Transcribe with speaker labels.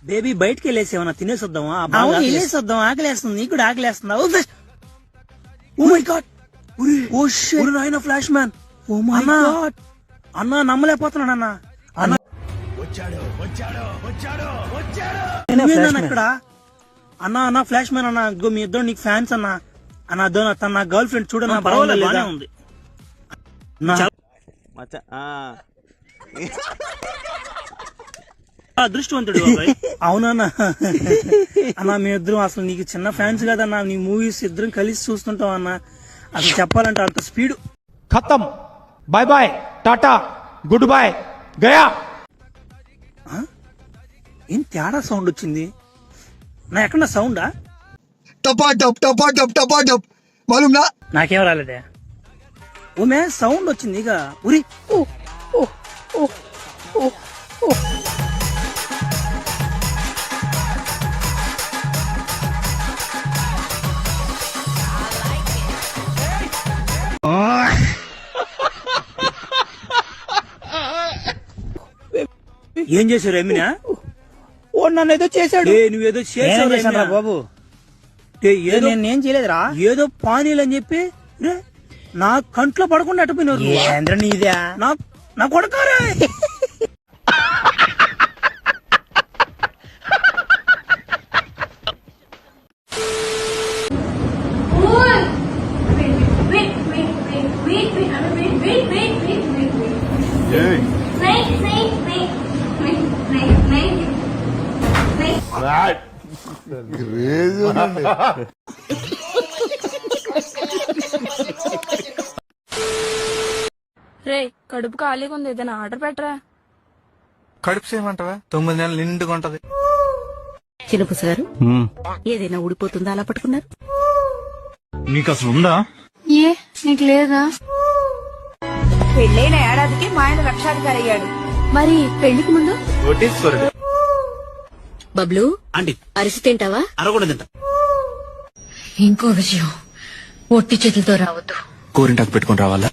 Speaker 1: Baby బయటకి వెళ్ళేసి ఏమన్నా తినేసొద్దామా? వెళ్ళేసొద్దాం, ఆకలేస్తుంది. నీకు కూడా ఆకలేస్తుందా? Oh my god, oh shit, నాయన flash man. Oh my god అన్నా, నమ్మలేకపోతున్నాను అన్నా. ఇక్కడ అన్నా అన్నా ఫ్లాష్ మ్యాన్ అన్నా, మీ ఇద్దరు నీకు ఫ్యాన్స్ అన్నా. అన్న తన నా గర్ల్ ఫ్రెండ్ చూడన్నా, పర్వాలేదు ఉంది. అదృష్టవంతుడు. అవునన్నా. అన్నా మీ ఇద్దరం అసలు నీకు చిన్న ఫ్యాన్స్ కదన్నా. నీ మూవీస్ ఇద్దరం కలిసి చూస్తుంటాం అన్నా. అసలు చెప్పాలంటే అంత స్పీడ్.
Speaker 2: ఖతం, బాయ్ బాయ్, టాటా, గుడ్ బాయ్, గయా.
Speaker 1: ఏం తేడా సౌండ్ వచ్చింది? నా ఎక్కడ సౌండా? నాకేం రాలేదే. ఓమే సౌండ్ వచ్చింది ఇక. ఉరి ఏం చేశారు ఎమ్మినా?
Speaker 2: ఓ నన్ను ఏదో చేశాడు.
Speaker 1: నువ్వేదో చేశావు బాబు.
Speaker 2: నేనేం చేయలేదురా.
Speaker 1: ఏదో పానీలు అని చెప్పి నా కంట్లో పడకుండా అటుపోయినారు.
Speaker 2: నీదే
Speaker 1: నా కొడకారా.
Speaker 3: రే, కడుపు ఖాళీగా ఉంది, ఏదైనా ఆర్డర్ పెట్టరా.
Speaker 4: కడుపు చేయమంటావా? 9 నెలలు నిండుగా ఉంటది.
Speaker 5: చిలుపు సార్, ఏదైనా ఊడిపోతుందా అలా పట్టుకున్నారు?
Speaker 4: నీకు అసలు ఉందా?
Speaker 3: ఏ నీకు లేదా?
Speaker 6: పెళ్ళైన ఏడాదికి మా ఆయన లక్షాధికారి అయ్యాడు.
Speaker 3: మరి పెళ్లికి ముందు?
Speaker 5: బబ్లు,
Speaker 1: ఆంటీ
Speaker 5: అరిసి తింటావా?
Speaker 1: అరగొండ తింటా.
Speaker 5: ఇంకో విషయం, ఒట్టి చేతులతో రావద్దు.
Speaker 4: గోరింటాకు పెట్టుకుని రావాలా?